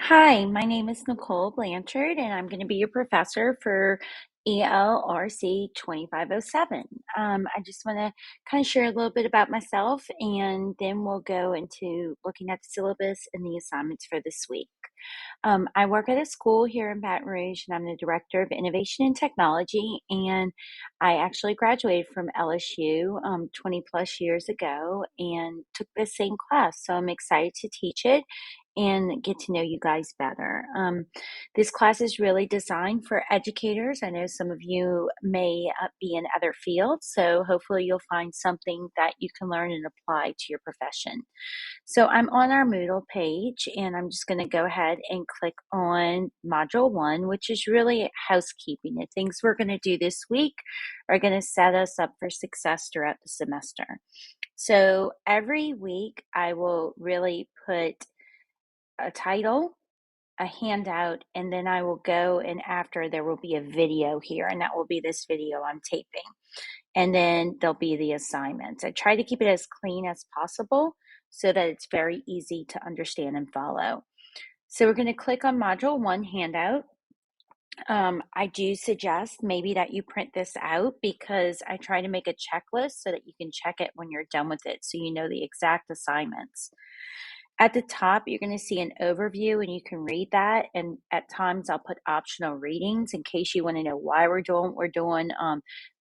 Hi, my name is Nicole Blanchard, and I'm going to be your professor for ELRC 2507. I just want to kind of share a little bit about myself, and then we'll go into looking at the syllabus and the assignments for this week. I work at a school here in Baton Rouge, and I'm the Director of Innovation and Technology, and I actually graduated from LSU 20 plus years ago and took the same class. So I'm excited to teach it and get to know you guys better. This class is really designed for educators. I know some of you may be in other fields, so hopefully you'll find something that you can learn and apply to your profession. So I'm on our Moodle page, and I'm just going to go ahead and click on Module 1, which is really housekeeping. The things we're going to do this week are going to set us up for success throughout the semester. So every week I will really put a title, a handout, and then I will go and after there will be a video here, and that will be this video I'm taping. And then there'll be the assignments. I try to keep it as clean as possible so that it's very easy to understand and follow. So we're going to click on Module 1 handout. I do suggest maybe that you print this out because I try to make a checklist so that you can check it when you're done with it so you know the exact assignments. At the top, you're going to see an overview and you can read that. And at times I'll put optional readings in case you want to know why we're doing what we're doing.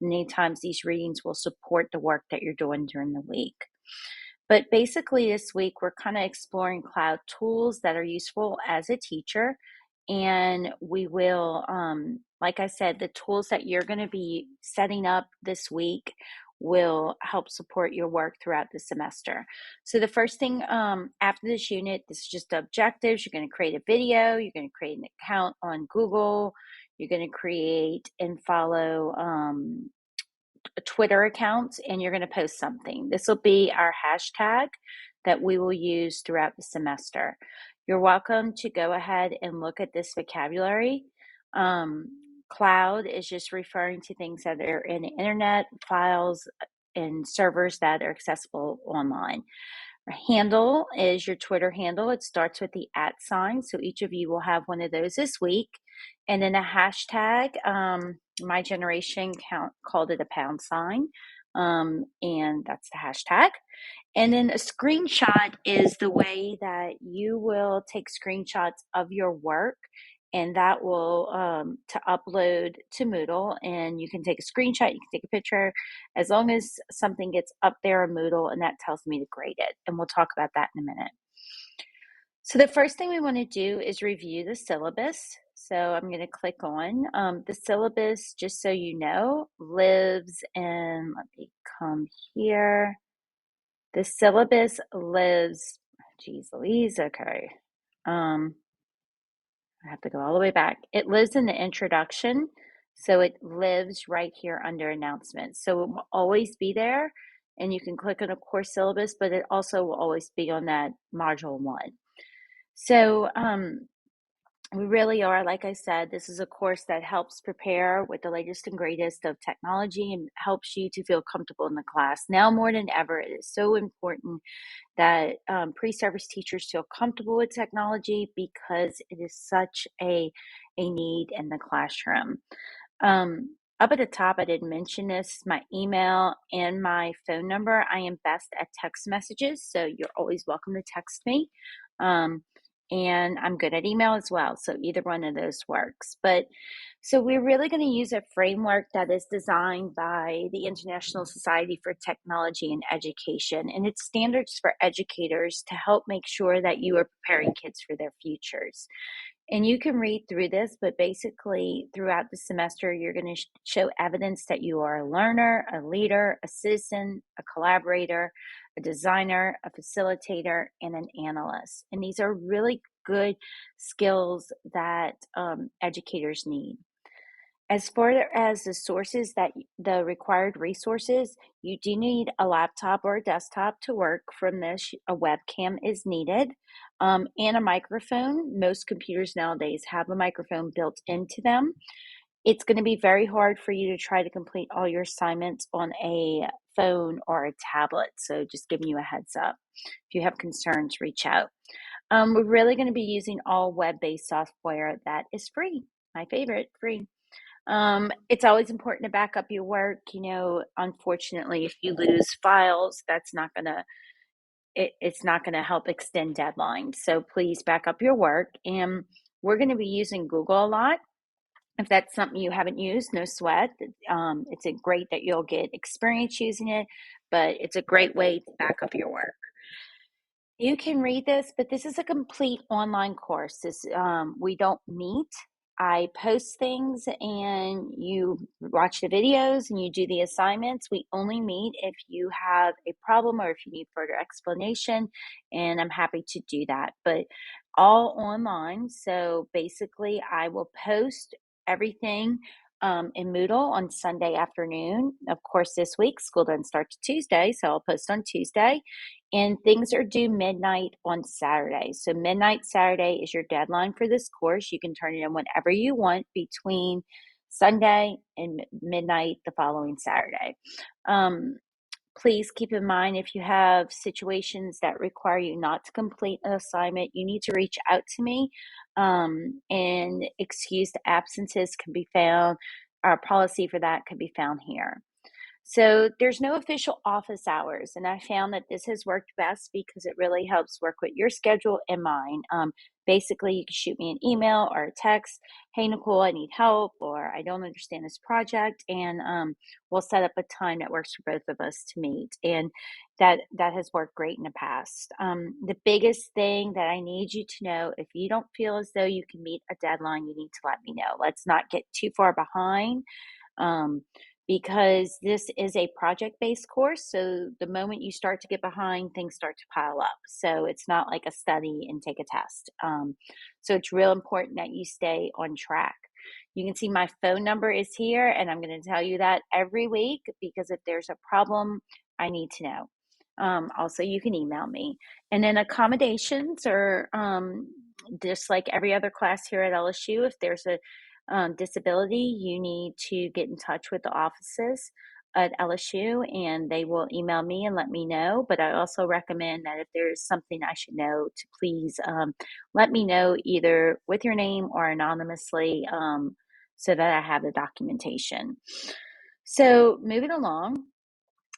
Many times these readings will support the work that you're doing during the week. But basically this week, we're kind of exploring cloud tools that are useful as a teacher. And we will, like I said, the tools that you're going to be setting up this week will help support your work throughout the semester. So the first thing after this unit, this is just the objectives. You're going to create a video. You're going to create an account on Google. You're going to create and follow Twitter accounts, and you're going to post something. This will be our hashtag that we will use throughout the semester. You're welcome to go ahead and look at this vocabulary. Cloud is just referring to things that are in the internet, files, and servers that are accessible online. Handle is your Twitter handle. It starts with the @sign. So each of you will have one of those this week. And then a hashtag. My generation called it a £, and that's the hashtag. And then a screenshot is the way that you will take screenshots of your work, and that will to upload to Moodle. And you can take a screenshot, you can take a picture, as long as something gets up there in Moodle, and that tells me to grade it. And we'll talk about that in a minute. So the first thing we want to do is review the syllabus. So I'm going to click on the syllabus, just so you know, lives in, let me come here. The syllabus lives, geez Louise, okay. I have to go all the way back. It lives in the introduction, so it lives right here under announcements. So it will always be there, and you can click on a course syllabus, but it also will always be on that module 1. So we really are, like I said, this is a course that helps prepare with the latest and greatest of technology and helps you to feel comfortable in the class. Now more than ever, it is so important that pre-service teachers feel comfortable with technology because it is such a need in the classroom. Up at the top, I didn't mention this, my email and my phone number. I am best at text messages, so you're always welcome to text me. And I'm good at email as well, so either one of those works. But so we're really going to use a framework that is designed by the International Society for Technology and Education, and it's standards for educators to help make sure that you are preparing kids for their futures. And you can read through this, but basically throughout the semester, you're going to show evidence that you are a learner, a leader, a citizen, a collaborator, a designer, a facilitator, and an analyst. And these are really good skills that educators need. As far as the sources, that the required resources, you do need a laptop or a desktop to work from this. A webcam is needed, and a microphone. Most computers nowadays have a microphone built into them. It's going to be very hard for you to try to complete all your assignments on a phone or a tablet, so just giving you a heads up. If you have concerns, reach out. We're really going to be using all web-based software that is free. My favorite, free. It's always important to back up your work. Unfortunately, if you lose files, it's not gonna help extend deadlines. So please back up your work. And we're going to be using Google a lot. If that's something you haven't used, no sweat. It's a great that you'll get experience using it, but it's a great way to back up your work. You can read this, but this is a complete online course. We don't meet. I post things and you watch the videos and you do the assignments. We only meet if you have a problem or if you need further explanation, and I'm happy to do that. But all online. So basically, I will post everything in Moodle on Sunday afternoon. Of course, this week school doesn't start to Tuesday, so I'll post on Tuesday. And things are due midnight on Saturday. So midnight Saturday is your deadline for this course. You can turn it in whenever you want between Sunday and midnight the following Saturday. Please keep in mind, if you have situations that require you not to complete an assignment, you need to reach out to me. And excused absences can be found. Our policy for that can be found here. So there's no official office hours, and I found that this has worked best because it really helps work with your schedule and mine. Basically, you can shoot me an email or a text. Hey, Nicole, I need help, or I don't understand this project, and we'll set up a time that works for both of us to meet. And that has worked great in the past. The biggest thing that I need you to know, if you don't feel as though you can meet a deadline, you need to let me know. Let's not get too far behind. Um, because this is a project-based course. So the moment you start to get behind, things start to pile up. So it's not like a study and take a test. So it's real important that you stay on track. You can see my phone number is here, and I'm going to tell you that every week because if there's a problem, I need to know. Also, you can email me. And then accommodations are just like every other class here at LSU. If there's a disability, you need to get in touch with the offices at LSU and they will email me and let me know. But I also recommend that if there's something I should know, to please let me know either with your name or anonymously, so that I have the documentation. So moving along,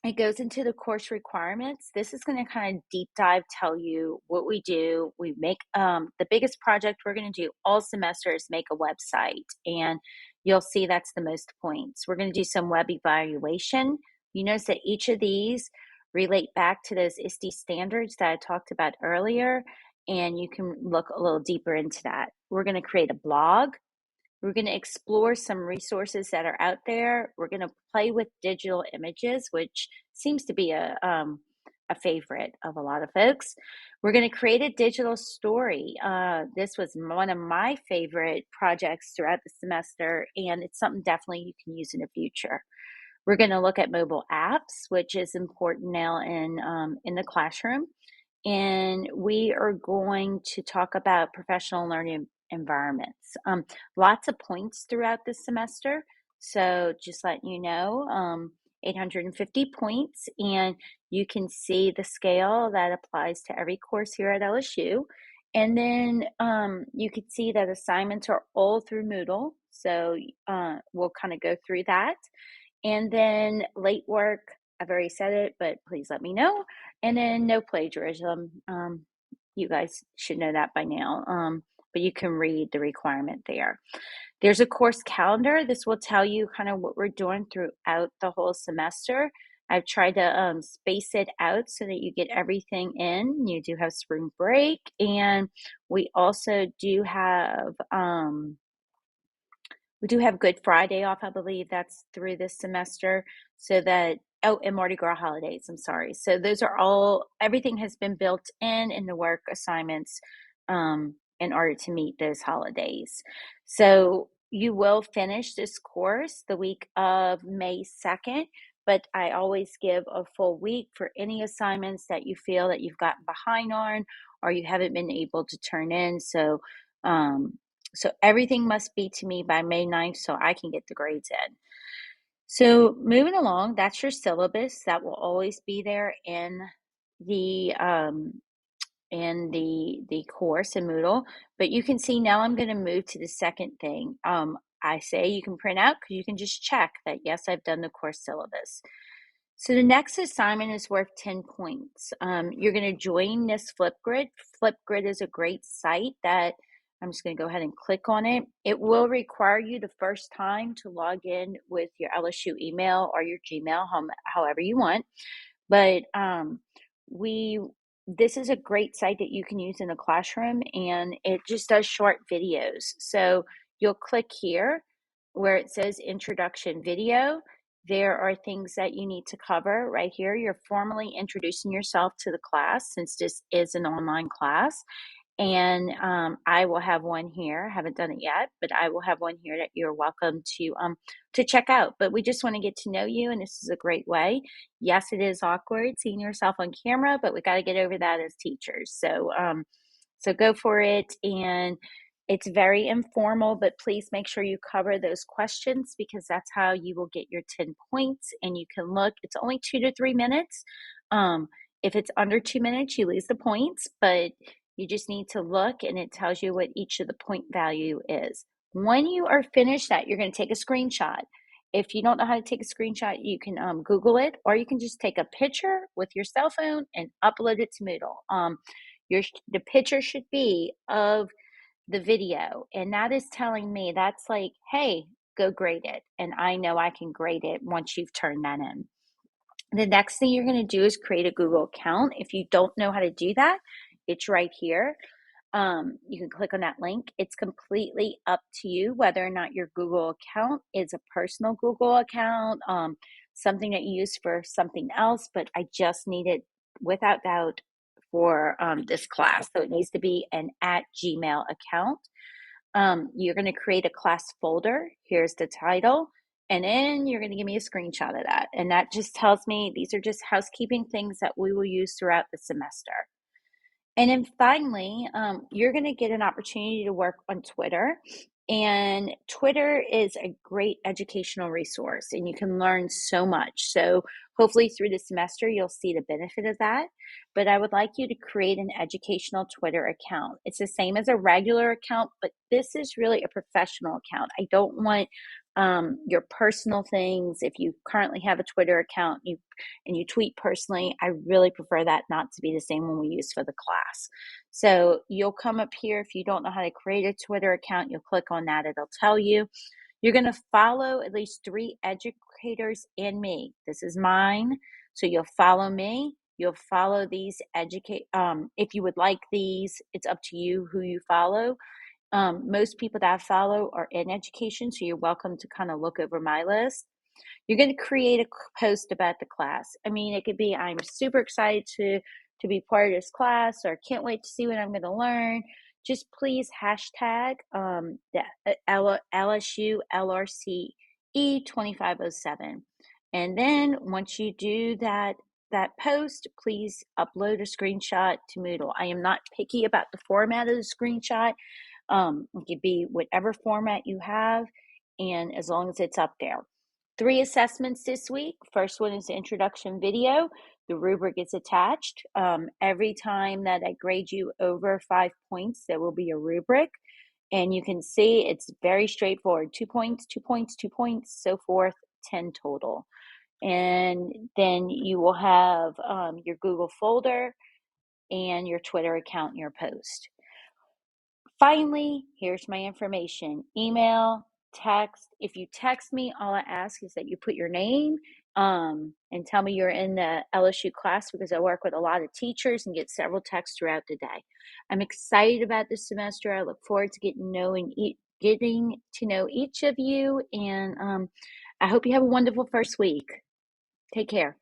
it goes into the course requirements. This is going to kind of deep dive, tell you what we do. We make the biggest project we're going to do all semester is make a website, and you'll see that's the most points. We're going to do some web evaluation. You notice that each of these relate back to those ISTE standards that I talked about earlier, and you can look a little deeper into that. We're going to create a blog. We're going to explore some resources that are out there. We're going to play with digital images, which seems to be a favorite of a lot of folks. We're going to create a digital story. This was one of my favorite projects throughout the semester, and it's something definitely you can use in the future. We're going to look at mobile apps, which is important now in the classroom. And we are going to talk about professional learning environments. Lots of points throughout the semester. So just letting you know, 850 points, and you can see the scale that applies to every course here at LSU. And then you can see that assignments are all through Moodle. So we'll kind of go through that. And then late work, I've already said it, but please let me know. And then no plagiarism. You guys should know that by now, but you can read the requirement there. There's a course calendar. This will tell you kind of what we're doing throughout the whole semester. I've tried to space it out so that you get everything in. You do have spring break, and we also do have Good Friday off. I believe that's through this semester. So that, and Mardi Gras holidays, I'm sorry. So those are everything has been built in the work assignments in order to meet those holidays. So you will finish this course the week of May 2nd, but I always give a full week for any assignments that you feel that you've gotten behind on or you haven't been able to turn in. So everything must be to me by May 9th so I can get the grades in. So moving along, that's your syllabus. That will always be there in the in the course in Moodle, but you can see now I'm going to move to the second thing. I say you can print out because you can just check that, yes, I've done the course syllabus. So the next assignment is worth 10 points. You're going to join this Flipgrid. Flipgrid is a great site that I'm just going to go ahead and click on it. It will require you the first time to log in with your LSU email or your Gmail, however you want. But this is a great site that you can use in the classroom, and it just does short videos. So you'll click here where it says introduction video. There are things that you need to cover right here. You're formally introducing yourself to the class since this is an online class. And I will have one here. I haven't done it yet, but I will have one here that you're welcome to check out. But we just want to get to know you, and this is a great way. Yes, it is awkward seeing yourself on camera, but we got to get over that as teachers. So go for it. And it's very informal, but please make sure you cover those questions because that's how you will get your 10 points. And you can look, it's only 2 to 3 minutes. If it's under 2 minutes, you lose the points, but you just need to look and it tells you what each of the point value is. When you are finished that, you're going to take a screenshot. If you don't know how to take a screenshot, you can Google it, or you can just take a picture with your cell phone and upload it to Moodle. The picture should be of the video, and that is telling me that's like, hey, go grade it. And I know I can grade it once you've turned that in. The next thing you're going to do is create a Google account. If you don't know how to do that, it's right here. You can click on that link. It's completely up to you whether or not your Google account is a personal Google account, something that you use for something else, but I just need it without doubt for this class. So it needs to be an @Gmail account. You're going to create a class folder. Here's the title. And then you're going to give me a screenshot of that. And that just tells me these are just housekeeping things that we will use throughout the semester. And then finally, you're going to get an opportunity to work on Twitter. And Twitter is a great educational resource, and you can learn so much. So hopefully through the semester, you'll see the benefit of that. But I would like you to create an educational Twitter account. It's the same as a regular account, but this is really a professional account. I don't want your personal things. If you currently have a Twitter account and you tweet personally, I really prefer that not to be the same one we use for the class. So you'll come up here. If you don't know how to create a Twitter account, you'll click on that. It'll tell you. You're going to follow at least 3 educators and me. This is mine. So you'll follow me. You'll follow these if you would like these, it's up to you who you follow. Most people that I follow are in education, so you're welcome to kind of look over my list. You're going to create a post about the class. I mean, it could be, I'm super excited to be part of this class, or can't wait to see what I'm going to learn. Just please hashtag the LSU ELRC E2507. And then once you do that post, please upload a screenshot to Moodle. I am not picky about the format of the screenshot. It could be whatever format you have, and as long as it's up there. 3 assessments this week. First one is the introduction video. The rubric is attached. Every time that I grade you over 5 points, there will be a rubric. And you can see it's very straightforward. 2 points, 2 points, 2 points, so forth, 10 total. And then you will have your Google folder and your Twitter account and your post. Finally, here's my information: email, text. If you text me, all I ask is that you put your name and tell me you're in the LSU class, because I work with a lot of teachers and get several texts throughout the day. I'm excited about this semester. I look forward to getting to know each of you, and I hope you have a wonderful first week. Take care.